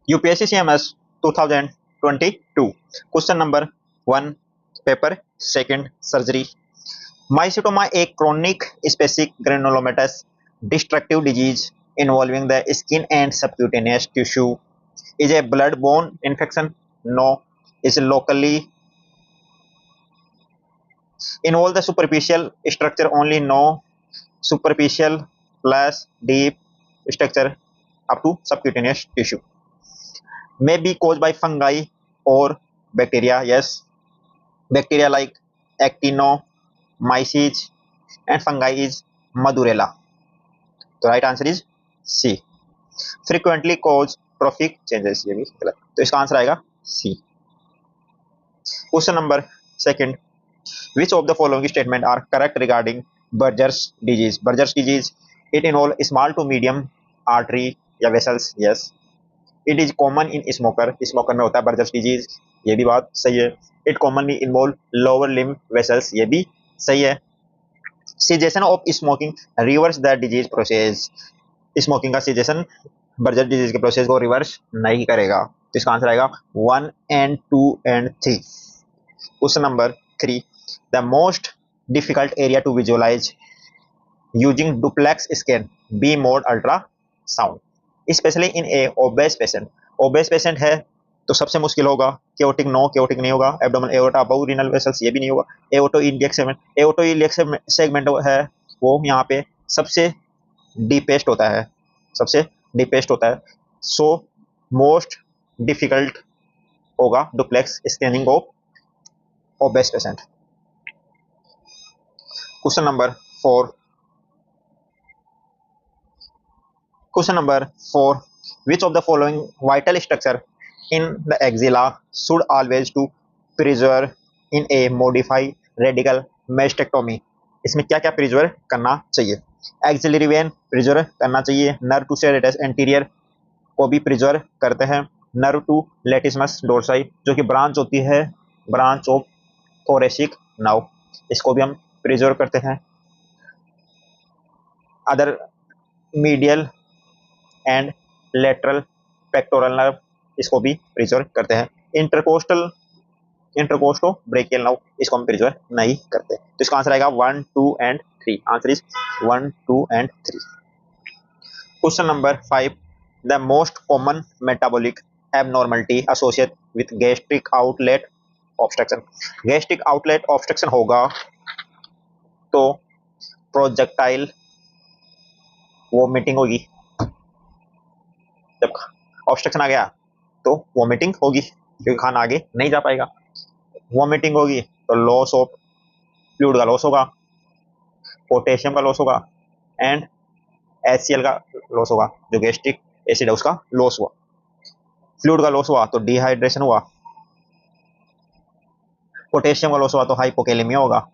UPSC CMS 2022 question number 1 paper second surgery. Mycetoma एक chronic specific granulomatous destructive disease involving the skin and subcutaneous tissue is a blood-borne infection? No. Is locally involve the superficial structure only? No. Superficial plus deep structure up to subcutaneous tissue. May be caused by fungi or bacteria. Yes. Bacteria like actinomyces and fungi is Madurella. The right answer is C. Frequently cause trophic changes. ये भी गलत, तो इसका answer आएगा C. Question number second. Which of the following statement are correct regarding Buerger's disease? Buerger's disease, it involve small to medium artery या vessels. Yes. It is common in smoker. Smoker में होता है Buerger's disease. ये भी बात सही है. It commonly involve lower limb vessels. ये भी सही है. Cessation of smoking reverse the disease process. Smoking का cessation Buerger disease के प्रोसेस को रिवर्स नहीं करेगा, तो इसका आंसर आएगा 1 and 2 and 3. Question number 3. The most difficult area to visualise using duplex scan B mode ultrasound, especially in a obese patient. Obese patient है तो सबसे मुश्किल होगा. केओटिक नो, केओटिक नहीं होगा. Abdomen aorta above renal vessels, ये भी नहीं होगा. एओर्टो इलियक सेगमेंट, एओर्टो इलियक सेगमेंट है वो यहाँ पे सबसे डीपेस्ट होता है, सबसे डीपेस्ट होता है. सो मोस्ट डिफिकल्ट होगा duplex scanning of obese patient. Question number 4. Question number 4. Which of the following vital structure in the axilla should always to preserve in a modified radical mastectomy? इसमें क्या क्या preserve करना चाहिए? Axillary vein preserve करना चाहिए. Nerve to serratus anterior को भी preserve करते हैं. नर्व टू लेटिसमस डोर्साई जो कि ब्रांच होती है, ब्रांच ऑफ थोरेसिक नर्व, इसको भी हम प्रिजर्व करते हैं. Other medial and lateral pectoral nerve, इसको भी प्रिजर्व करते हैं. इंटरकोस्टो ब्रेकियल नर्व, इसको हम प्रिजर्व नहीं करते. तो इसका आंसर आएगा 1, 2 and 3. Answer is 1, 2 and 3. Question number 5. The most common metabolic abnormality associated with gastric outlet obstruction. Gastric outlet obstruction होगा तो प्रोजेक्टाइल वोमिटिंग होगी. जब ऑब्स्ट्रक्शन आ गया तो वोमिटिंग होगी क्योंकि खाना आगे नहीं जा पाएगा. वोमिटिंग होगी तो लॉस ऑफ फ्लूइड का लॉस होगा, पोटेशियम का लॉस होगा एंड HCl का लॉस होगा. जो गैस्ट्रिक एसिड है उसका लॉस हुआ. फ्लूइड का लॉस हुआ तो डिहाइड्रेशन हुआ, पोटेशियम का लॉस हुआ तो हाइपोकैलेमिया होगा,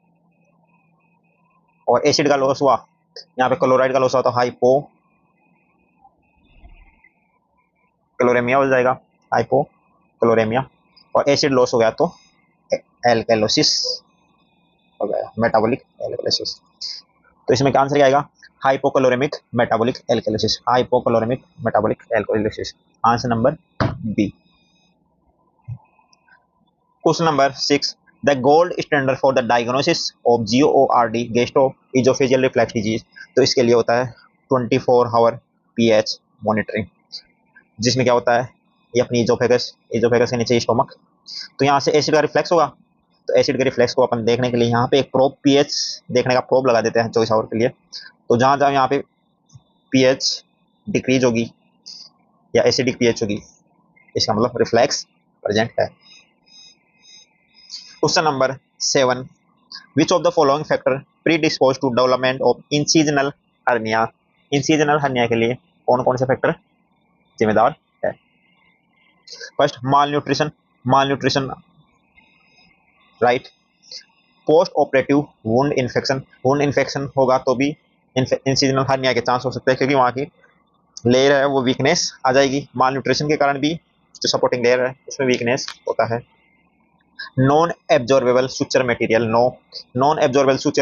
और एसिड का लॉस हुआ, यहाँ पे क्लोराइड का लॉस हुआ तो हाइपोक्लोरेमिया हो जाएगा, हाइपोक्लोरेमिया. और एसिड लॉस हो गया तो एल्कैलोसिस हो गया, मेटाबॉलिक एल्कैलोसिस. तो इसमें क्या आंसर क्या आएगा? Hypochloremic metabolic alkalosis. Hypochloremic metabolic alkalosis. Answer number B. Question number 6. The gold standard for the diagnosis of GORD gastroesophageal reflux disease, तो इसके लिए होता है 24 आवर pH मॉनिटरिंग, जिसमें क्या होता है ये अपनी इजोफेगस के नीचे स्टोमक, तो यहाँ से एसिड का रिफ्लेक्स होगा. तो एसिड के रिफ्लेक्स को अपन देखने के लिए यहाँ पे एक प्रोब pH देखने का प्रोब लगा देते हैं 24 आवर के लिए. तो जहाँ जहाँ यहाँ पे pH डिक्रीज होगी या एसिडिक pH होगी, इसका मतलब रिफ्लेक्स प्रेजेंट है. Question number 7. Which of the following factor predispose to development of incisional hernia. Incisional hernia के लिए कौन कौन से फैक्टर जिम्मेदार है? First malnutrition right. Post operative wound infection होगा तो भी इंसिजनल हर्निया के चांस हो सकते हैं, क्योंकि वहाँ की लेयर है वो वीकनेस आ जाएगी. माल न्यूट्रिशन के कारण भी जो सपोर्टिंग लेयर है उसमें वीकनेस होता है. नॉन एब्जॉर्बेबल सुचर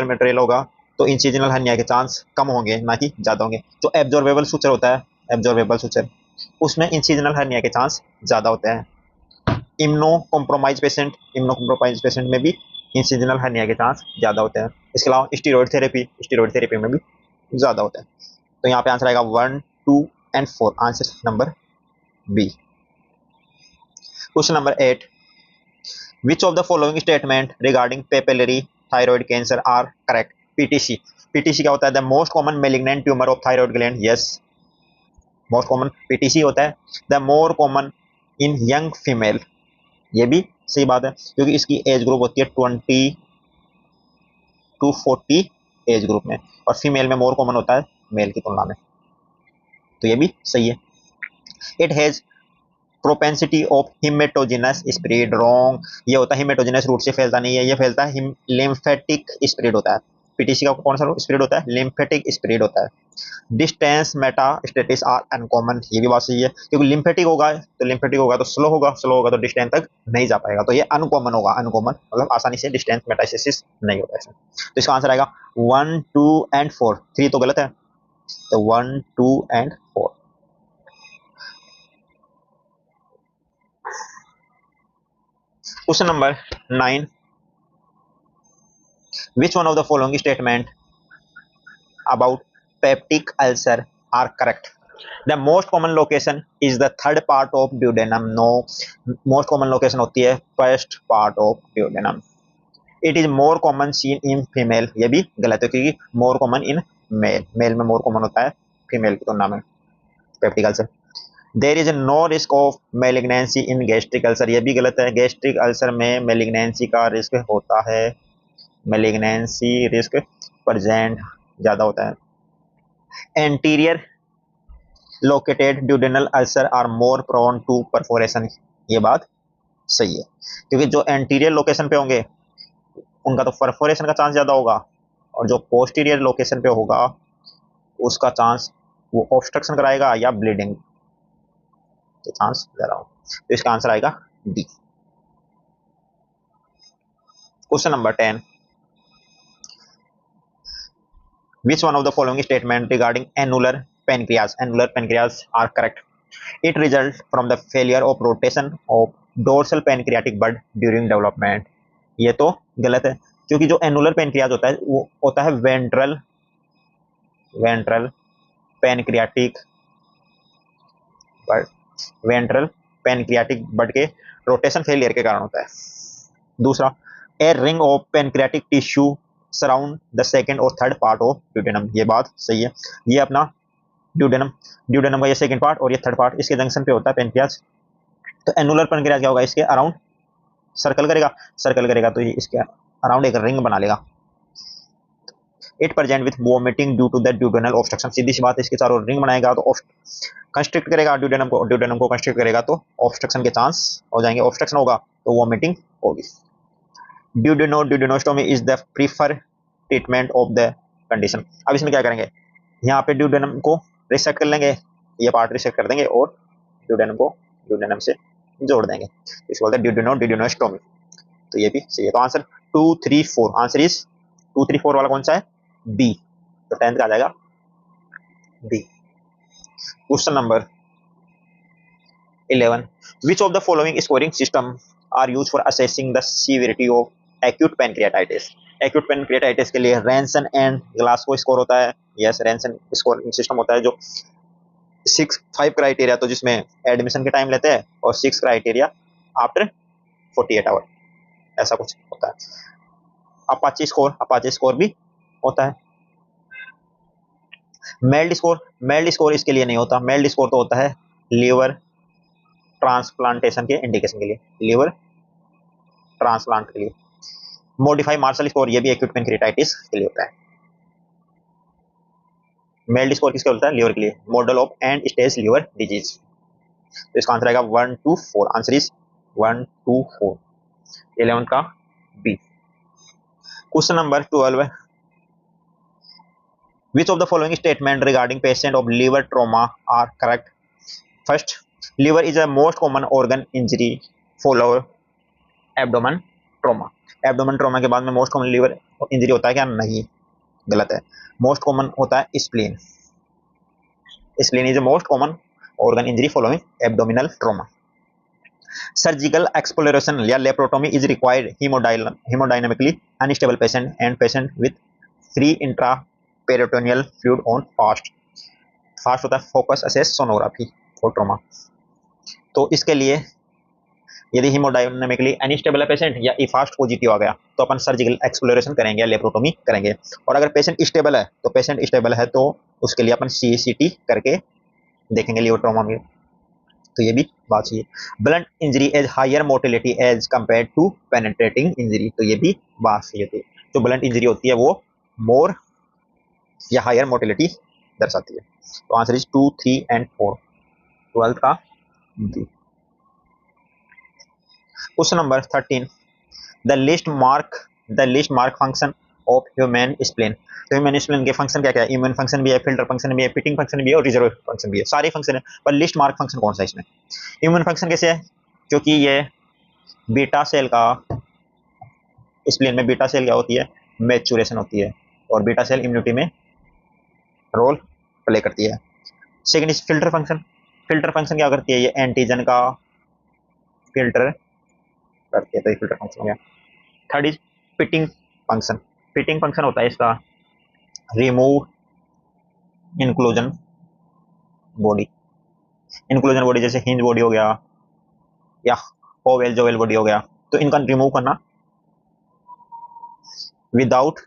मटेरियल होगा तो इंसिजनल हर्निया के चांस कम होंगे, ना कि ज्यादा होंगे. जो एब्जॉर्बेबल सुचर होता है, एब्जॉर्बेबल सुचर उसमें इंसिजनल हर्निया के चांस ज़्यादा होते हैं। इम्नो कॉम्प्रोमाइज पेशेंट में भी इंसिजनल हर्निया के चांस ज़्यादा होते हैं। इसके अलावा स्टीरॉयड थेरेपी में भी ज़्यादा होते हैं। तो यहाँ पे आंसर आएगा 1, 2 and 4, answer number B. Question number 8, which of the following statement regarding papillary thyroid cancer are correct? PTC, PTC क्या होता है? The most common malignant tumour of thyroid gland, yes, most common PTC होता है। The more common in young female, ये भी सही बात है क्योंकि इसकी एज ग्रुप होती है 20 to 40 एज ग्रुप में, और फीमेल में मोर कॉमन होता है मेल की तुलना में, तो ये भी सही है। It has propensity of haematogenous spread, wrong, ये होता है हिमेटोजिनस रूट से फैलता नहीं है, ये फैलता है लिम्फेटिक स्प्रेड होता है। पीटीसी का कौन सा स्प्रेड होता है? लिम्फेटिक स्प्रेड होता है। डिस्टेंस मेटास्टेटिस आर अनकॉमन, ये भी बात सही है क्योंकि लिम्फेटिक होगा तो स्लो होगा तो डिस्टेंस तक नहीं जा पाएगा, तो ये अनकॉमन होगा, अनकॉमन मतलब आसानी से डिस्टेंस मेटास्टेसिस नहीं होगा इसमें। तो इसका आंसर आएगा 1, 2 एंड 4, 3 तो गलत है, तो 1, 2 and 4। Question number 9, which one of the following statement about peptic ulcer are correct? The most common location is the third part of duodenum, no, most common location होती है first part of duodenum. It is more common seen in female, ये भी गलत है क्योंकि more common in male, male में more common होता है female की तुलना में peptic ulcer. There is no risk of malignancy in gastric ulcer, ये भी गलत है, gastric ulcer में malignancy का रिस्क होता है, malignancy रिस्क प्रेजेंट ज़्यादा होता है। Anterior located duodenal ulcer are more prone to perforation, ये बात सही है क्योंकि जो एंटीरियर लोकेशन पे होंगे उनका तो परफोरेशन का चांस ज़्यादा होगा, और जो पोस्टीरियर लोकेशन पे होगा उसका चांस वो ऑब्स्ट्रक्शन कराएगा या ब्लीडिंग के चांस ज़्यादा होगा, तो इसका आंसर आएगा D. Question number 10, which one of the following statement regarding annular pancreas are correct? It results from the failure of rotation of dorsal pancreatic bud during development, ये तो गलत है क्योंकि जो एनुलर पेनक्रियाज होता है वो होता है वेंट्रल पैनक्रियाटिक बड के रोटेशन फेलियर के कारण होता है। दूसरा, a ring of pancreatic tissue surround the second और थर्ड पार्ट ऑफ ड्यूडेनम, ये बात सही है, ये अपना ड्यूडेनम का ये सेकेंड पार्ट और ये थर्ड पार्ट इसके जंक्शन पे होता है पेनक्रियाज। तो एनुलर पेनक्रियाज क्या होगा? इसके अराउंड सर्कल करेगा तो ये इसके अराउंड एक रिंग बना लेगा। It present with vomiting due to the duodenal obstruction, सीधी सी बात है, इसके चारों रिंग बनाएगा तो कंस्ट्रिक्ट करेगा ड्यूडेनम को कंस्ट्रिक्ट करेगा तो ऑब्स्ट्रक्शन के चांस हो जाएंगे, ऑब्स्ट्रक्शन होगा तो वोमिटिंग होगी। Duodenostomy is the prefer treatment of the condition. अब इसमें क्या करेंगे, यहाँ पे ड्यूडेनम को रिसेक्ट कर लेंगे, ये पार्ट रिसेक्ट कर देंगे और ड्यूडेनम से जोड़ देंगे, इसको बोलते हैं ड्यूडेनोस्टोमी, तो ये भी सही है। तो आंसर 2, 3, 4, आंसर इज 2, 3, 4 वाला कौन सा है? बी, तो 10th का आ जाएगा B. Question number 11, which of the following scoring system are use for assessing the severity of acute pancreatitis? Acute pancreatitis के लिए रैनसन एंड ग्लासगो स्कोर होता है, यस, रैनसन स्कोरिंग सिस्टम होता है जो 5 क्राइटेरिया तो जिसमें एडमिशन के टाइम लेते हैं और 6 क्राइटेरिया आफ्टर 48 आवर, ऐसा कुछ होता है। अपाचे स्कोर भी होता है। मेल्ड स्कोर इसके लिए नहीं होता, मेल्ड स्कोर तो होता है लीवर ट्रांसप्लांटेशन के इंडिकेशन के लिए, लीवर ट्रांसप्लांट के लिए। मॉडिफाई मार्शल स्कोर ये भी एक्यूट पैनक्रियाटाइटिस के लिए होता है। मेल्ड स्कोर किसके होता है? लीवर के लिए, model of end stage liver disease, तो इसका आंसर आएगा 1, 2, 4, आंसर इज 1, 2, 4, 11 का B. Question number 12, which of the following statement regarding patient of liver trauma are correct? First, liver is a most common organ injury follow abdomen trauma, abdomen trauma के बाद में most common liver injury होता है क्या? नहीं, गलत है, most common होता है spleen is a most common organ injury following abdominal trauma. Surgical exploration या laparotomy is required hemodynamically unstable patient and patient with free intraperitoneal fluid on fast होता है focus assess sonography for trauma. तो इसके लिए यदि हीमोडायनामिकली unstable है patient या fast positive आ गया तो अपन सर्जिकल एक्सप्लोरेशन करेंगे या लेप्रोटोमी करेंगे, और अगर पेशेंट स्टेबल है तो उसके लिए अपन CCT करके देखेंगे लिवर ट्रॉमा में। तो ये भी बात चाहिए। Blunt injury has higher mortality as compare to penetrating injury, तो ये भी बात सही होती है। जो ब्लंट इंजरी होती है वो मोर या हायर मोर्टेलिटी दर्शाती है। तो आंसर इज 2, 3 and 4 12th का B. Question number 13, the list mark function of human spleen. तो ह्यूमन स्प्लेन के फंक्शन क्या क्या है? इम्यून फंक्शन भी है, फिल्टर फंक्शन भी है, फिटिंग फंक्शन भी है और रिजर्व फंक्शन भी है, सारे फंक्शन है। पर लिस्ट मार्क फंक्शन कौन सा है इसमें? इम्यून फंक्शन कैसे है? क्योंकि ये बीटा सेल का, स्प्लेन में बीटा सेल क्या होती है? मैच्योरेशन होती है, और बीटा सेल इम्यूनिटी में रोल प्ले करती है। सेकेंड इज फिल्टर फंक्शन क्या करती है? ये एंटीजन का फिल्टर करती है, तो ये फिल्टर फंक्शन हो गया। थर्ड इज फिटिंग फंक्शन होता है इसका रिमूव इंक्लूजन बॉडी जैसे हिंज बॉडी हो गया या ओवेल जोवेल बॉडी हो गया, तो इनका रिमूव करना विदाउट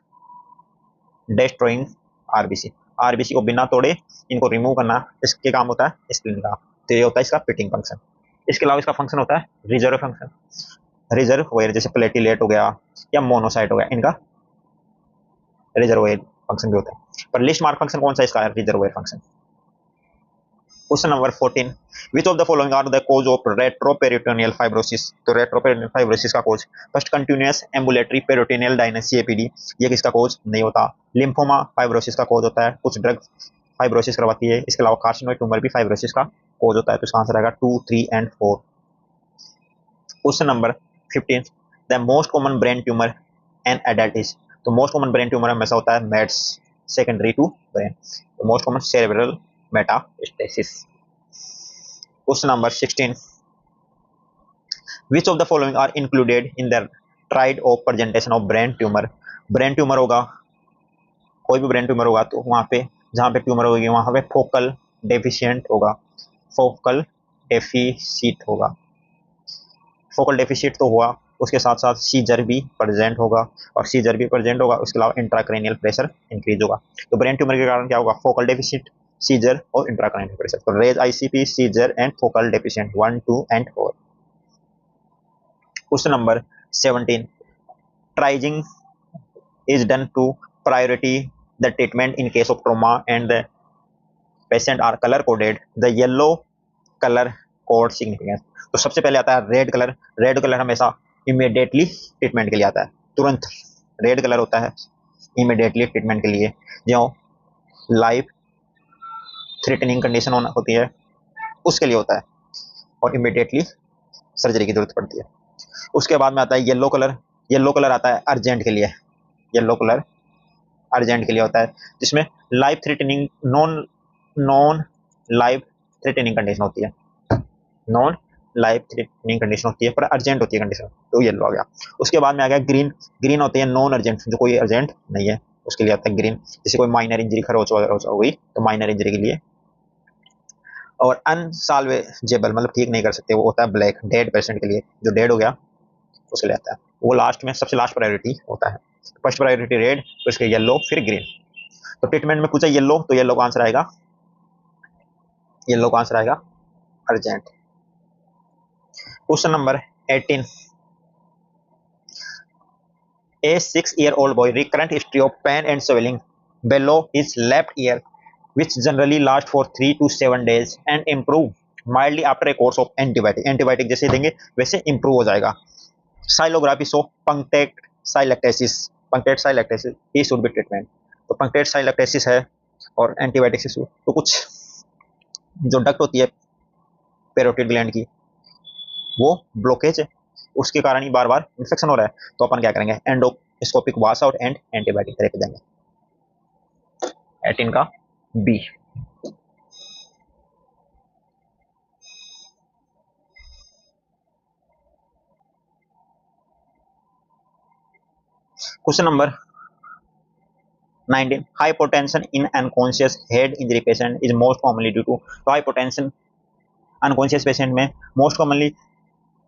डिस्ट्रॉइंग आरबीसी को बिना तोड़े इनको रिमूव करना, इसके काम होता है स्प्लीन का। तो ये होता है इसका फिटिंग फंक्शन। इसके अलावा इसका फंक्शन होता है रिजर्व फंक्शन, रिजर्वोयर जैसे प्लेटिलेट हो गया या मोनोसाइट हो गया, इनका रिजर्वोयर फंक्शन भी होता है। पर लिस्ट मार्क फंक्शन कौन सा इसका है? Reservoir function. Question number 14, which of the following are the cause of retroperitoneal fibrosis. तो रेट्रोपेरिटोनियल फाइब्रोसिस का cause first continuous ambulatory peritoneal dialysis CAPD, ये किसका कॉज नहीं होता। लिम्फोमा फाइब्रोसिस का कॉज होता है, कुछ ड्रग फाइब्रोसिस करवाती है। इसके अलावा कार्सिनोइड ट्यूमर भी फाइब्रोसिस का कॉज होता है। तो इसका आंसर आएगा 2, 3 and 4। Question number 15, the most common brain tumour an adult is. तो मोस्ट कॉमन ब्रेन ट्यूमर हमेशा होता है मेड्स सेकेंडरी टू ब्रेन, तो most common cerebral metastasis. Question number 16, which of the following are included in the triad of presentation of brain tumour. Brain tumour होगा, कोई भी brain tumour होगा तो वहां पे जहां पे ट्यूमर होगी वहां पे फोकल डेफिशिएंट होगा, फोकल डेफिशिएंट तो हुआ, उसके साथ साथ सीजर भी प्रेजेंट होगा, और सीजर भी प्रेजेंट होगा, उसके अलावा इंट्राक्रैनियल प्रेशर इंक्रीज होगा। तो ब्रेन ट्यूमर के कारण क्या होगा? फोकल डेफिशिएंट, सीजर और इंट्राक्रैनियल प्रेशर। तो raise ICP, seizure and focal deficient 1, 2 and 4। Question number 17, triaging is done to priority the treatment in case of trauma and the patient are color coded, the yellow color code significance। तो सबसे पहले आता है red colour हमेशा immediately treatment के लिए आता है, तुरंत रेड कलर होता है इमीडिएटली ट्रीटमेंट के लिए, जो लाइफ थ्रेटनिंग कंडीशन होती है उसके लिए होता है और इमीडिएटली सर्जरी की जरूरत पड़ती है। उसके बाद में आता है येलो कलर आता है अर्जेंट के लिए, येलो कलर अर्जेंट के लिए होता है, जिसमें life threatening non life threatening condition होती है, नॉन लाइफ थ्रेटनिंग कंडीशन होती है पर अर्जेंट होती है कंडीशन, तो येलो आ गया। उसके बाद में आ गया ग्रीन होती है नॉन अर्जेंट, जो कोई अर्जेंट नहीं है उसके लिए आता है ग्रीन, जैसे कोई माइनर इंजरी खरोच वगैरह हो गई तो माइनर इंजरी के लिए। और अनसाल्वेजेबल मतलब ठीक नहीं कर सकते, वो होता है ब्लैक, डेड पेशेंट के लिए, जो डेड हो गया उसके लिए आता है, वो लास्ट में सबसे लास्ट प्रायोरिटी होता है। फर्स्ट प्रायोरिटी रेड, तो इसके येलो, फिर ग्रीन। तो ट्रीटमेंट में पूछा येलो, तो येलो का आंसर आएगा urgent. Question number 18, a 6-year-old boy recurrent history of pain and swelling below his left ear which generally last for 3 to 7 days and improve mildly after a course of antibiotic जैसे देंगे वैसे improve हो जाएगा। Sialography show punctate sialectasis he should be treatment. तो punctate sialectasis है और antibiotic से तो कुछ जो डक्ट होती है पैरोटिड ग्लैंड की वो ब्लॉकेज है, उसके कारण ही बार बार इन्फेक्शन हो रहा है। तो अपन क्या करेंगे? Endoscopic wash out and antibiotic therapy देंगे। 18 का B. Question number 19, hypotension in unconscious head injury patient is most commonly due to, तो hypotension अनकॉन्शियस पेशेंट में most commonly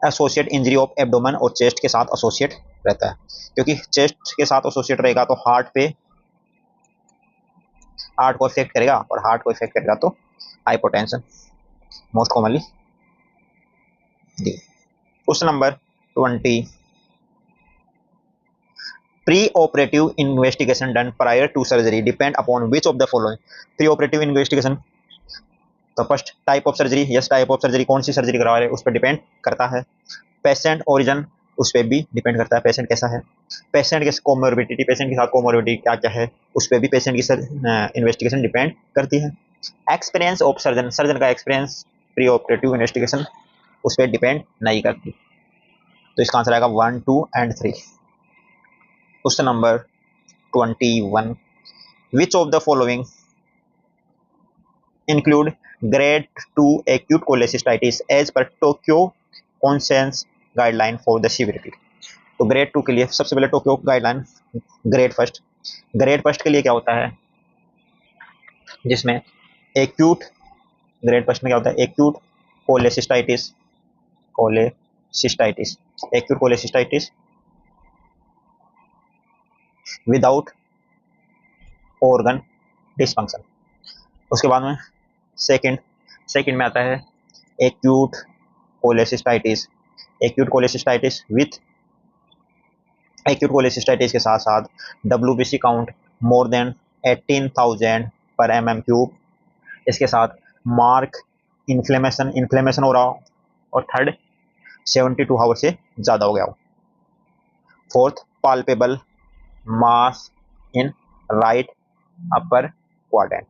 associate injury of abdomen और चेस्ट के साथ एसोसिएट रहता है, क्योंकि चेस्ट के साथ एसोसिएट रहेगा तो हार्ट को इफेक्ट करेगा, और हार्ट को इफेक्ट करेगा तो hypotension most commonly the. Question number 20, pre-operative investigation done prior to surgery depend upon which of the following? pre-operative investigation, तो first type of surgery, yes type of surgery, कौन सी surgery करवा रहे हैं उस पर डिपेंड करता है। पेशेंट ओरिजिन, उस पर भी डिपेंड करता है, पेशेंट कैसा है, पेशेंट के कोमोर्बिडिटी, पेशेंट के साथ कोमोर्बिडिटी क्या क्या है, उस पर भी पेशेंट की इन्वेस्टिगेशन डिपेंड करती है। एक्सपीरियंस ऑफ सर्जन, सर्जन का एक्सपीरियंस प्री ऑपरेटिव इन्वेस्टिगेशन उस पर डिपेंड नहीं करती। तो इसका आंसर आएगा 1, 2 and 3। Question number 21, which of the following include grade 2 acute cholecystitis as per Tokyo conscience guideline for the severity. तो ग्रेड 2 के लिए सबसे पहले टोक्यो गाइडलाइन, ग्रेड फर्स्ट के लिए क्या होता है, जिसमें एक्यूट, ग्रेड फर्स्ट में क्या होता है, acute cholecystitis acute cholecystitis without organ dysfunction. उसके बाद में सेकंड में आता है एक्यूट कोलेसिस्टाइटिस के साथ साथ WBC काउंट मोर देन 18,000 पर mm³, इसके साथ मार्क इन्फ्लेमेशन हो रहा हो, और थर्ड 72 आवर से ज़्यादा हो गया हो। Fourth palpable mass in right upper quadrant.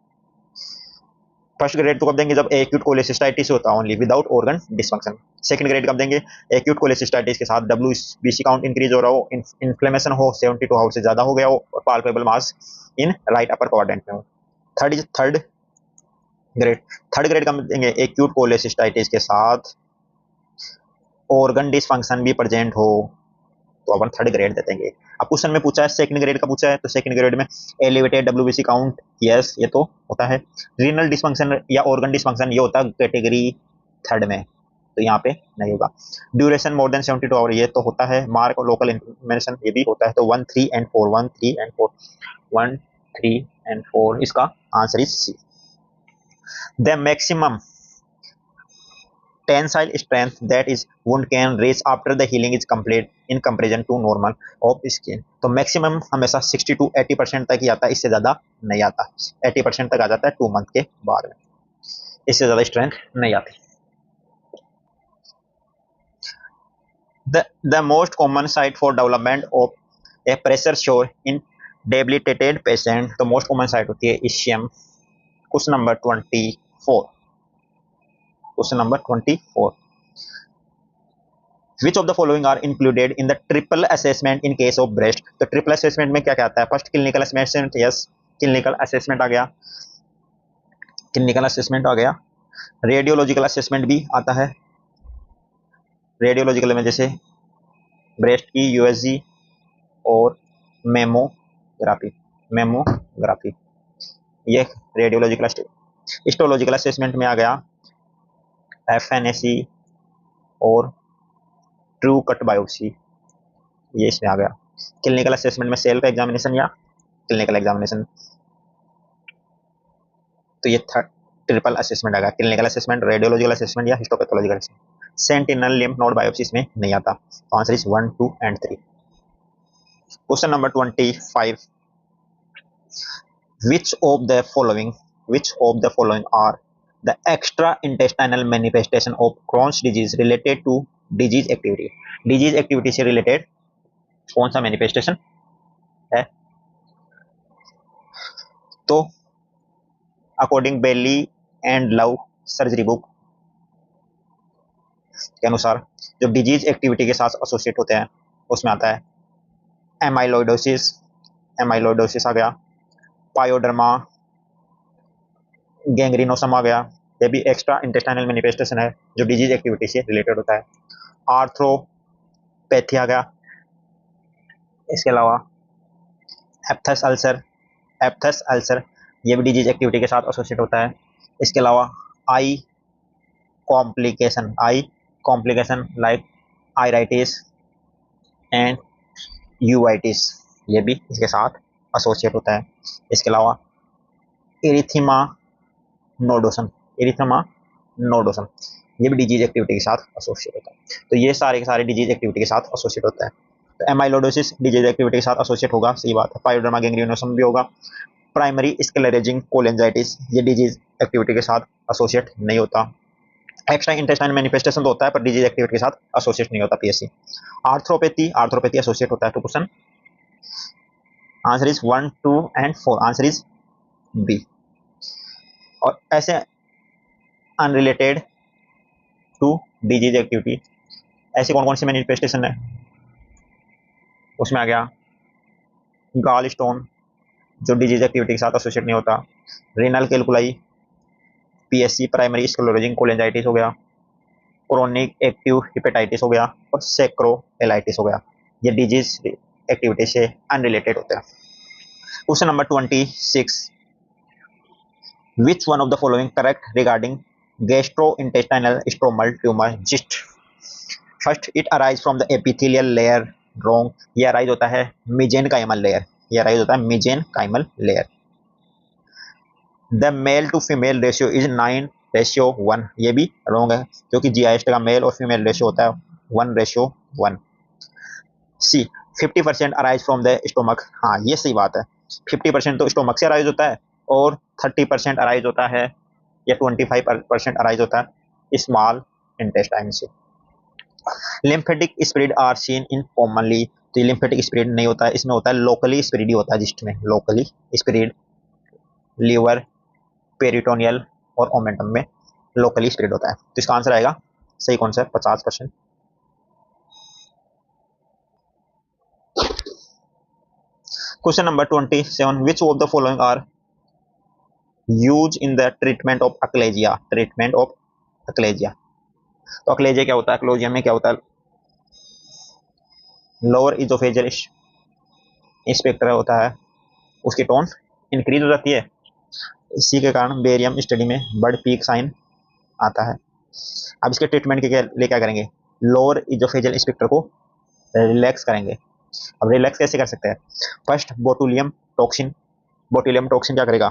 First grade तो कब देंगे, जब एक्यूट कोलेसिस्टाइटिस होता है only without organ dysfunction. Second grade कब देंगे, एक्यूट कोलेसिस्टाइटिस के साथ WBC काउंट इंक्रीज हो रहा हो, इन्फ्लेमेशन हो, 72 आवर से ज़्यादा हो गया हो, और palpable mass in right upper quadrant में हो। थर्ड ग्रेड कब देंगे, एक्यूट कोलेसिस्टाइटिस के साथ ऑर्गन डिसफंक्शन भी प्रेजेंट हो, तो अपन थर्ड ग्रेड दे देंगे। अब क्वेश्चन में पूछा है सेकंड ग्रेड का पूछा है, तो सेकंड ग्रेड में एलिवेटेड WBC काउंट, यस ये तो होता है। रीनल डिसफंक्शन या ऑर्गन डिसफंक्शन ये होता है कैटेगरी थर्ड में, तो यहाँ पे नहीं होगा। ड्यूरेशन मोर देन 72 आवर ये तो होता है। मार्क और लोकल इन्फ्लेमेशन ये भी होता है। तो 1, 3 एंड 4 इसका answer is C. The maximum tensile strength that is wound can reach after the healing is complete in comparison to normal of skin। तो मैक्सिमम हमेशा 60 to 80% तक ही आता है, इससे ज्यादा नहीं आता। 80% तक आ जाता है 2 मंथ के बाद में, इससे ज्यादा स्ट्रेंथ नहीं आती। The most common site for development of a pressure sore in debilitated patient, तो मोस्ट कॉमन साइट होती है ischium। Question number 24, Which of the following are included in the triple assessment in case of breast? तो triple assessment में क्या क्या आता है, first clinical assessment, yes clinical assessment आ गया, रेडियोलॉजिकल असेसमेंट भी आता है। रेडियोलॉजिकल में जैसे ब्रेस्ट की USG और मेमोग्राफी ये रेडियोलॉजिकल। हिस्टोलॉजिकल असेसमेंट में आ गया FNAC और ट्रू कट बायोप्सी, ये इसमें आ गया। क्लिनिकल असेसमेंट में सेल्फ एग्जामिनेशन या क्लिनिकल एग्जामिनेशन, तो ये ट्रिपल असेसमेंट आ गया, क्लिनिकल असेसमेंट, रेडियोलॉजिकल असेसमेंट या histopathological assessment. Sentinel lymph node biopsy इसमें नहीं आता। तो answer is 1, 2 and 3। Question number 25, which of the following are the extra intestinal manifestation of Crohn's disease related to disease activity? Disease activity से related कौन सा manifestation है? तो according Bailey and Love surgery book के अनुसार जो disease activity के साथ एसोसिएट होते हैं उसमें आता है एमाइलोइडोसिस आ गया, पायोडर्मा, गैंग्रीनोसम आ गया, ये भी एक्स्ट्रा इंटेस्टाइनल मैनिफेस्टेशन है जो डिजीज एक्टिविटी से रिलेटेड होता है। आर्थ्रोपैथी आ गया, इसके अलावा एप्थस अल्सर, एप्थस अल्सर ये भी डिजीज एक्टिविटी के साथ एसोसिएट होता है। इसके अलावा eye complication like iritis and uveitis ये भी इसके साथ एसोसिएट होता है। इसके अलावा एरिथीमा नोडोसम, एरिथीमा नोडोसम ये भी डिजीज एक्टिविटी के साथ एसोसिएट होता है। तो ये सारे के सारे डिजीज एक्टिविटी के साथ एसोसिएट होता है। तो एमाइलोइडोसिस डिजीज एक्टिविटी के साथ एसोसिएट होगा, सही बात है। पायोडर्मा गैंग्रीनोसम भी होगा। प्राइमरी स्क्लेरेजिंग कोलेंजाइटिस ये डिजीज एक्टिविटी के साथ एसोसिएट नहीं होता। एक्स्ट्रा इंटेस्टाइन मैनिफेस्टेशन तो होता है पर डिजीज एक्टिविटी के साथ एसोसिएट नहीं होता पीएससी। आर्थ्रोपैथी एसोसिएट होता है। तो question answer is 1, 2 and 4, answer is B. और ऐसे अनरिलेटेड टू डिजीज एक्टिविटी ऐसी कौन कौन सी मैनिफेस्टेशन है, उसमें आ गया गाल स्टोन जो डिजीज एक्टिविटी के साथ एसोसिएट नहीं होता, renal calculi, PSC primary sclerosing cholangitis हो गया, क्रोनिक एक्टिव हेपेटाइटिस हो गया और सेक्रोएलाइटिस हो गया। ये डिजीज एक्टिविटी से अनरिलेटेड होते हैं। Question number 26, which one of the following correct regarding gastrointestinal stromal tumour GIST? First, it arise from the epithelial layer, wrong. ये अराइज होता है मेसेनकाइमल लेयर, ये अराइज होता है mesenchymal layer. The male to female ratio is 9:1, ये भी wrong है क्योंकि जीआईएसटी का मेल और फीमेल रेशियो होता है 1:1। सी, 50% अराइज फ्रॉम द स्टोमक, हाँ ये सही बात है। 50% तो स्टोमक से अराइज होता है और 30% अराइज होता है या 25% अराइज होता है स्मॉल इंटेस्टाइन से। Lymphatic spread are seen in commonly, तो लिम्फेटिक स्प्रेड नहीं होता है, इसमें होता है लोकली स्प्रेड ही होता है, जिस्ट में लोकली स्प्रेड, लीवर, पेरिटोनियल और ओमेंटम में लोकली स्प्रेड होता है। तो इसका आंसर आएगा सही कौन सा है 50%। Question number 27, which of the following are used in the treatment of achalasia? Treatment of achalasia, तो अक्लेजिया क्या होता है, अक्लेजिया में क्या होता है, लोअर इजोफेजियल स्पेक्ट्रा होता है, उसकी टोन इंक्रीज हो जाती है, इसी के कारण बेरियम स्टडी में बर्ड पीक साइन आता है। अब इसके ट्रीटमेंट के लिए क्या करेंगे, लोअर इजोफेजियल स्पेक्ट्रा को रिलैक्स करेंगे। अब रिलैक्स कैसे कर सकते हैं, फर्स्ट बोटुलियम टॉक्सिन, बोटुलियम टॉक्सिन क्या करेगा,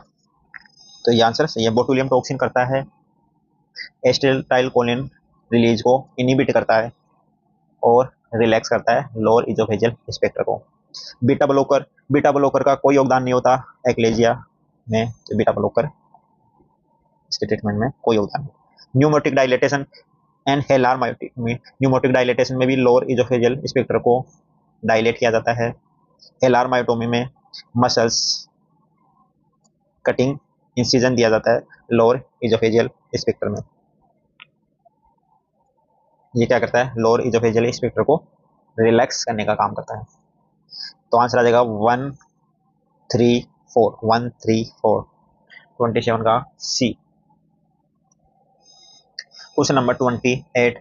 तो ये आंसर सही है। बोटुलियम टॉक्सिन करता है एसिटाइलकोलिन रिलीज को इनहिबिट करता है और रिलैक्स करता है लोअर इजोफेजियल स्पेक्ट्रा को। बीटा ब्लोकर का कोई योगदान नहीं होता एक्लेजिया में, तो बीटा ब्लोकर इसके ट्रीटमेंट में कोई योगदान नहीं। न्यूमोटिक डायलेटेशन एंड हेलार मायोटोमी, न्यूमोटिक डायलेटेशन में भी लोअर इजोफेजियल स्पेक्ट्रा को डायलेट किया जाता है। हेलार मायोटोमी में मसल्स कटिंग इंसिजन दिया जाता है लोअर इजोफेजियल स्पेक्ट्रा में। ये क्या करता है, लोअर इजोफेजियल स्पेक्ट्रा को रिलैक्स करने का काम करता है। तो आंसर आ जाएगा 1, 3, 4, 1, 3, 4, 27 का C. Question number 28,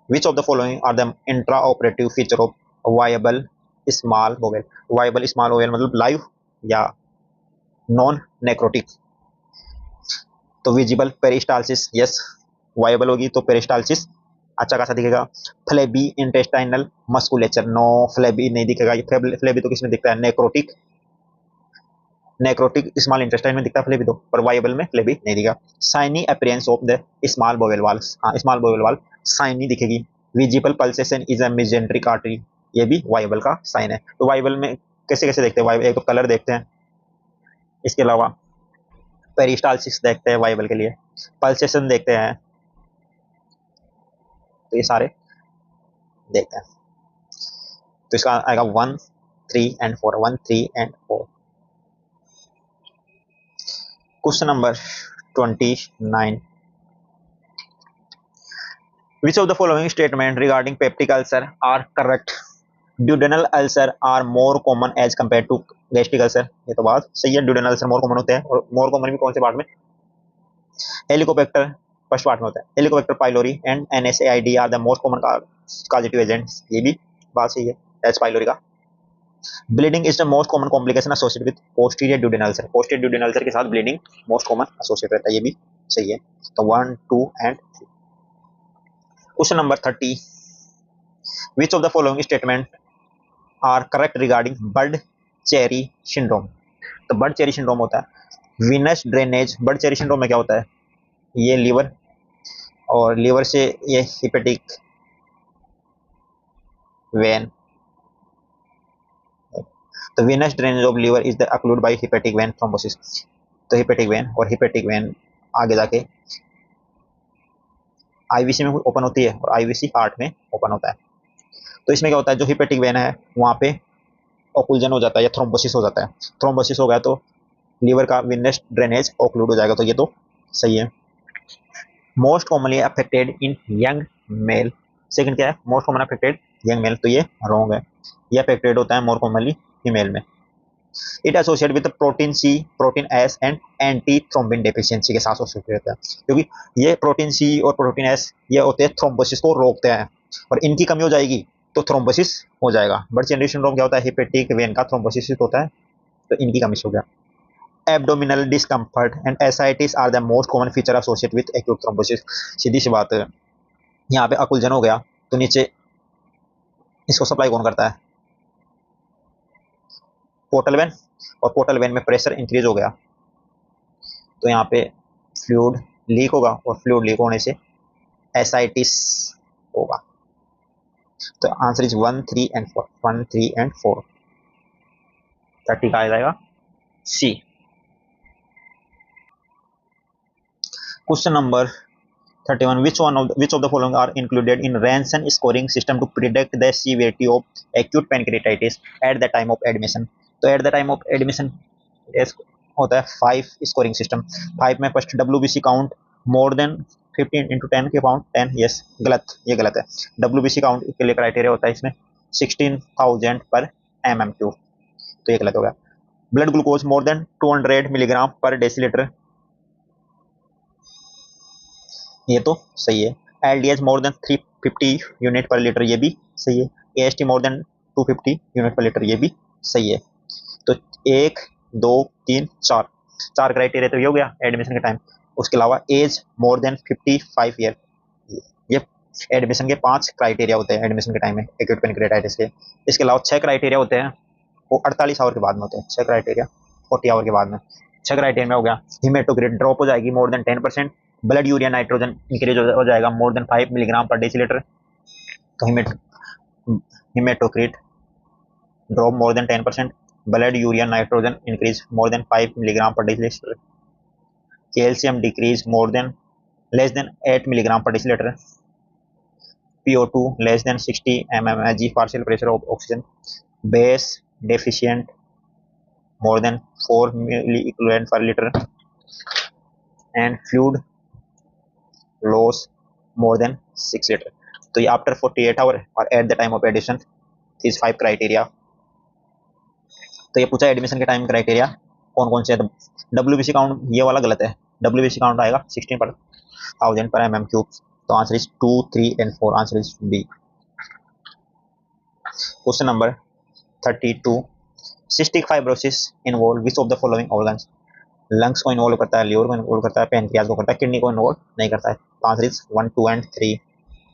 which of the following are the intraoperative feature of viable small bowel? Viable small bowel मतलब लाइव या नॉन नेक्रोटिक। तो विजिबल पेरिस्टालसिस, यस वायबल होगी तो पेरिस्टालसिस अच्छा खासा दिखेगा। Flabby intestinal musculature, no flabby नहीं दिखेगा, ये फ्लेबी तो किसमें दिखता है, नेक्रोटिक स्मॉल इंटेस्टाइन में दिखता है फ्लेबी तो, पर वायबल में फ्लेबी नहीं दिखेगा। Shiny appearance of the small bowel valve, हाँ स्मॉल बोवेल वाल्व साइनी दिखेगी। Visible pulsation is a mesenteric artery, ये भी वायबल का साइन है। तो वायबल में कैसे कैसे देखते हैं वायबल, एक तो कलर देखते हैं, इसके अलावा पेरिस्टालसिस देखते हैं वायबल के लिए, पल्सेशन देखते हैं, तो ये सारे देखते हैं। तो इसका आएगा 1, 3 and 4, 1, 3 and 4। Question number 29, which of the following statement regarding peptic ulcer are correct? Duodenal ulcer are more common as compared to gastric ulcer, ये तो बात सही है, duodenal ulcer more common होते हैं। और more common भी कौन से पार्ट में, हेलिकोबैक्टर फर्स्ट पार्ट में होता है, Helicobacter pylori and NSAID are the most common causative agents, ये भी बात सही है, एच पाइलोरी का bleeding is the most common complication associated with posterior duodenal ulcer, posterior duodenal ulcer के साथ ब्लीडिंग मोस्ट कॉमन एसोसिएट रहता है, ये भी सही है। तो 1 2 and 3। Question number 30, which of the following statement are correct regarding Budd Chiari syndrome. तो बर्ड चेरी सिंड्रोम होता है venous drainage. Budd Chiari syndrome में क्या होता है, ये लीवर और लीवर से ये हिपेटिक वेन, तो venous drainage of liver is the occluded by hepatic vein thrombosis. तो हिपेटिक वेन और हिपेटिक वेन आगे जाके आईवीसी में ओपन होती है और आईवीसी हार्ट में ओपन होता है। तो इसमें क्या होता है, जो हिपेटिक वेन है वहाँ पे ओक्लूजन हो जाता है या थ्रोम्बोसिस हो जाता है। थ्रोम्बोसिस हो गया तो लीवर का विनस ड्रेनेज ओक्लूड हो जाएगा, तो ये तो सही है। Most commonly affected in young male, second क्या है, most common affected young male, तो ये रॉन्ग है। ये अफेक्टेड होता है मोर कॉमनली फीमेल में। It associate with protein C, protein S and antithrombin deficiency के साथ एसोसिएट रहता है, क्योंकि ये प्रोटीन सी और प्रोटीन एस ये होते हैं थ्रोम्बोसिस को रोकते हैं, और इनकी कमी हो जाएगी तो थ्रोम्बोसिस हो जाएगा। बर्ड चेरी सिंड्रोम क्या होता है, हिपेटिक वेन का थ्रोम्बोसिस होता है, तो इनकी कमी से हो गया। Abdominal discomfort and ascites are the most common feature associate with acute thrombosis. सीधी सी बात है, यहाँ पे अकुलजन हो गया तो नीचे इसको सप्लाई कौन करता है, पोर्टल वेन, और पोर्टल वेन में प्रेशर इंक्रीज हो गया तो यहाँ पे फ्लूइड लीक होगा, और फ्लूइड लीक होने से एसाइटिस होगा। तो आंसर इज 1 3 एंड 4, 1 3 एंड 4। 30 का आ जाएगा C. Question number 31, which of the following are included in Ranson scoring system to predict the severity of acute pancreatitis at the time of admission। तो at the time of admission होता है 5 scoring system. 5 में first WBC count more than 15 into 10 के pound 10, yes गलत, ये गलत है। WBC count के लिए क्राइटेरिया होता है इसमें 16,000 पर mm3, तो ये गलत हो गया। Blood glucose more than 200 milligram per decilitre, ये तो सही है। LDH मोर देन 350 यूनिट पर लीटर, ये भी सही है। AST मोर देन 250 यूनिट पर लीटर, ये भी सही है। तो 1 2 3 4 4 क्राइटेरिया तो ये हो गया एडमिशन के टाइम। उसके अलावा एज मोर देन 55 ईयर, ये एडमिशन के 5 क्राइटेरिया होते हैं एडमिशन के टाइम में एक्यूट पेनक्रेटाइटिस के। इसके अलावा 6 क्राइटेरिया होते हैं, वो 48 आवर के बाद में होते हैं। 6 क्राइटेरिया 40 आवर के बाद में। 6 क्राइटेरिया में हो गया, हिमेटोक्रिट ड्रॉप हो जाएगी more than 10%, blood urea nitrogen increase हो जाएगा more than 5 milligram per decilitre, तो hematocrit drop more than 10%, blood urea nitrogen increase more than 5 milligram per decilitre, calcium decrease more than less than 8 milligram per decilitre, PO2 less than 60 mmHg partial pressure of oxygen, base deficient more than 4 milliequivalent per liter, and fluid loss more than 6 liter। तो ये after 48 hour और at the time of addition, these 5 criteria. तो ये पूछा admission के time criteria कौन कौन से है। WBC काउंट ये वाला गलत है, WBC काउंट आएगा 16 पर 1000 पर mm3, तो answer is 2 3 and 4, answer is B. Question number 32, cystic fibrosis involve which of the following organs. Lungs को इन्वॉल्व करता है, लिवर को इन्वॉल्व करता है, पैनक्रियाज को करता है, किडनी को इन्वॉल्व नहीं करता है, तो answer is 1 2 and 3।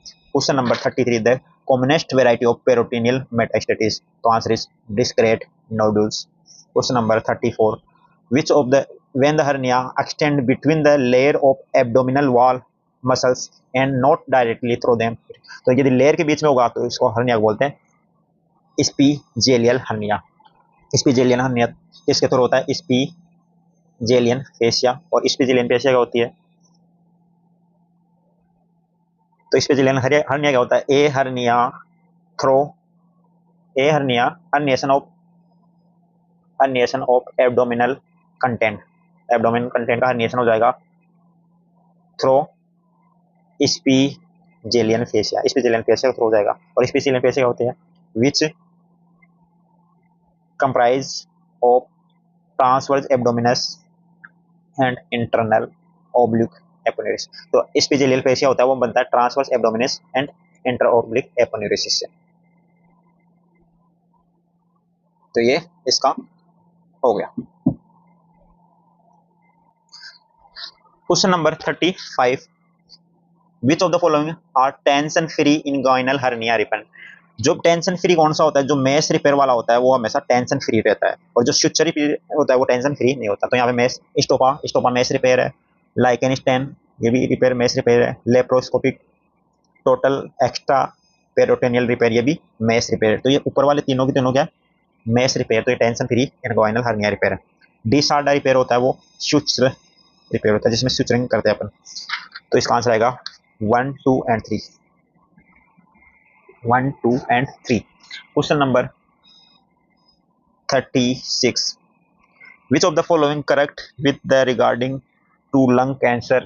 Question number 33, the commonest variety of peritoneal metastasis, तो answer is discrete nodules. Question number 34, which of the when the hernia extend between the layer of abdominal wall muscles and not directly through them, तो यदि layer के बीच में होगा तो इसको hernia बोलते हैं स्पीजेलियल हर्निया। स्पीजेलियन हर्निया किसके थ्रू होता है, स्पीजेलियन फेशिया, और स्पीजेलियन फेशिया क्या होती है, तो स्पीजेलियन हर्निया क्या होता है, a hernia through, a hernia herniation of abdominal content, abdominal content का हर्निएशन हो जाएगा through Spigelian fascia, Spigelian fascia through हो जाएगा। और स्पीजेलियन फेशिया होते हैं which comprise of transverse abdominis and internal oblique aponeurosis. तो स्पीजेलियल फेशिया होता है वो बनता है transverse abdominis and inter oblique aponeurosis से। तो ये इसका हो गया। Question number 35, which of the following are tension free inguinal hernia repair. जो टेंशन फ्री कौन सा होता है, जो मेस रिपेयर वाला होता है वो हमेशा टेंशन फ्री रहता है, और जो सुचर रिपेयर होता है वो टेंशन फ्री नहीं होता। तो यहाँ पे मेस स्टोपा स्टोपा मेस रिपेयर है, लाइकेनिस्टेन ये भी रिपेयर मेस रिपेयर है, लेप्रोस्कोपिक टोटल एक्स्ट्रा पेरोटेनियल रिपेयर ये भी मेस रिपेयर। तो ये ऊपर वाले तीनों की तीनों क्या मेस रिपेयर, तो ये tension free inguinal hernia repair है। डिसऑर्डर रिपेयर होता है वो सुचर रिपेयर होता है जिसमें सुचरिंग करते हैं अपन। तो इसका आंसर आएगा 1, 2 and 3, 1, 2 and 3। Question number 36, which of the following correct with the regarding to lung cancer,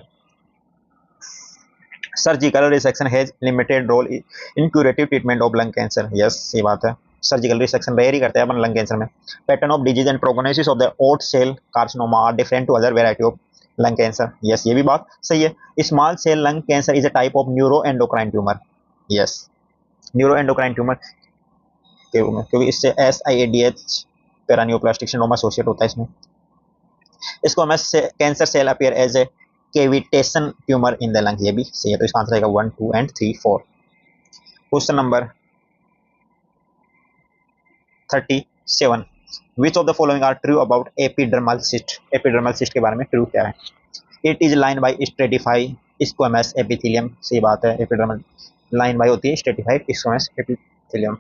surgical resection has limited role in curative treatment of lung cancer। yes ये बात है, सर्जिकल रिसेक्शन रेयर ही करते हैं अपन lung cancer में। Pattern of disease and prognosis of the oat cell carcinoma are different to other variety of lung cancer. Yes ये भी बात सही है। Small cell lung cancer is a type of neuroendocrine tumour. Yes neuroendocrine tumour क्योंकि इससे SIADH पेरानियोप्लास्टिक syndrome associate होता है इसमें। इसको हमें cancer cell appear as a cavitation tumour in the lung, ये भी सही है। तो इसका आंसर आएगा 1, 2 and 3, 4। Question number 37, which of the following are true about epidermal cyst. Epidermal cyst के बारे में ट्रू क्या है। It is line by stratify squamous epithelium, सही बात है। एपिडर्मल लाइन बाय होती है stratified squamous epithelium.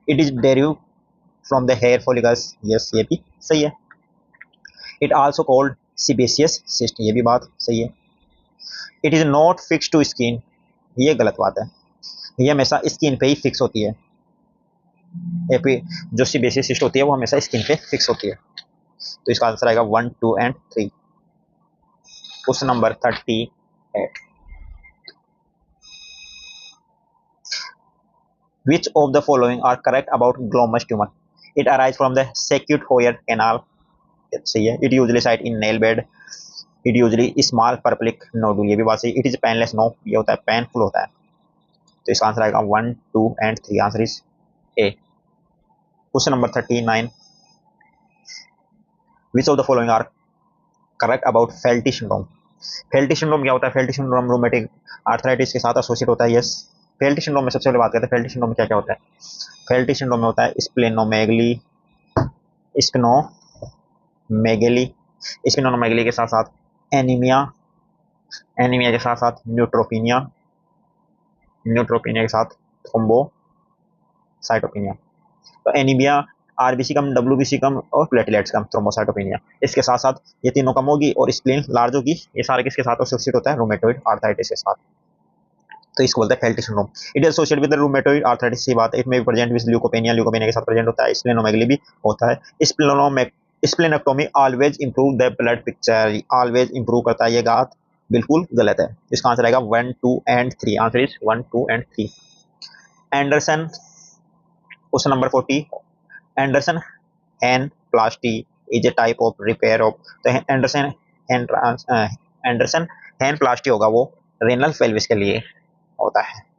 It is derive from the hair follicles, yes ये भी सही है। It also called sebaceous cyst, ये भी बात सही है। It is not fix to skin, ये गलत बात है, ये हमेशा स्किन पे ही फिक्स होती है। एपी जो सीबेसियस सिस्ट होती है वो हमेशा स्किन पे फिक्स होती है। तो इसका आंसर आएगा 1, 2 and 3। Question number 38, which of the following are correct about glomus tumor। it arise from the secute Hoyer canal, सही है। it usually site in nail bed, it usually small purplic nodule, ये भी बात सही। it is painless, no ये होता है painful होता है। तो इसका आंसर आएगा 1, 2 and 3, answer is a. Question number 39, which of the following are correct about Felty syndrome। Felty syndrome क्या होता है। फेल्टी सिंड्रोम रूमेटिक आर्थराइटिस के साथ एसोसिएट होता है। यस फेल्टी सिंड्रोम में सबसे पहले बात करते हैं फेल्टी सिंड्रोम में क्या क्या होता है। फेल्टी सिंड्रोम में होता है स्प्लेनोमेगली, स्पिनोमेगली, स्पिनोमेगली के साथ साथ एनीमिया, एनीमिया के साथ साथ न्यूट्रोपिनिया, न्यूट्रोपिनिया के साथ थ्रोम्बोसाइटोपिनिया। तो एनीमिया आरबीसी कम, डब्ल्यूबीसी कम और प्लेटलेट्स कम, थ्रोम्बोसाइटोपिनिया। इसके साथ साथ ये तीनों कम होगी और स्प्लीन लार्ज होगी। ये सारे किसके साथ एसोसिएट होता है रूमेटॉइड आर्थराइटिस के साथ। तो इसको बोलते हैं Felty syndrome. It is associated with rheumatoid arthritis की बात। इट में प्रेजेंट विद ल्यूकोपेनिया, ल्यूकोपेनिया के साथ प्रेजेंट होता है। स्प्लेनोमेगली भी होता है। Splenectomy always improve the blood picture, always improve करता है, ये बात बिल्कुल गलत है। इसका आंसर आएगा 1, 2 and 3, answer is 1, 2 and 3। Anderson, question number 40, Anderson hynesplasty is a type of repair of. तो एंडरसन हैनप्लास्टी होगा वो रेनल पेल्विस के लिए होता है।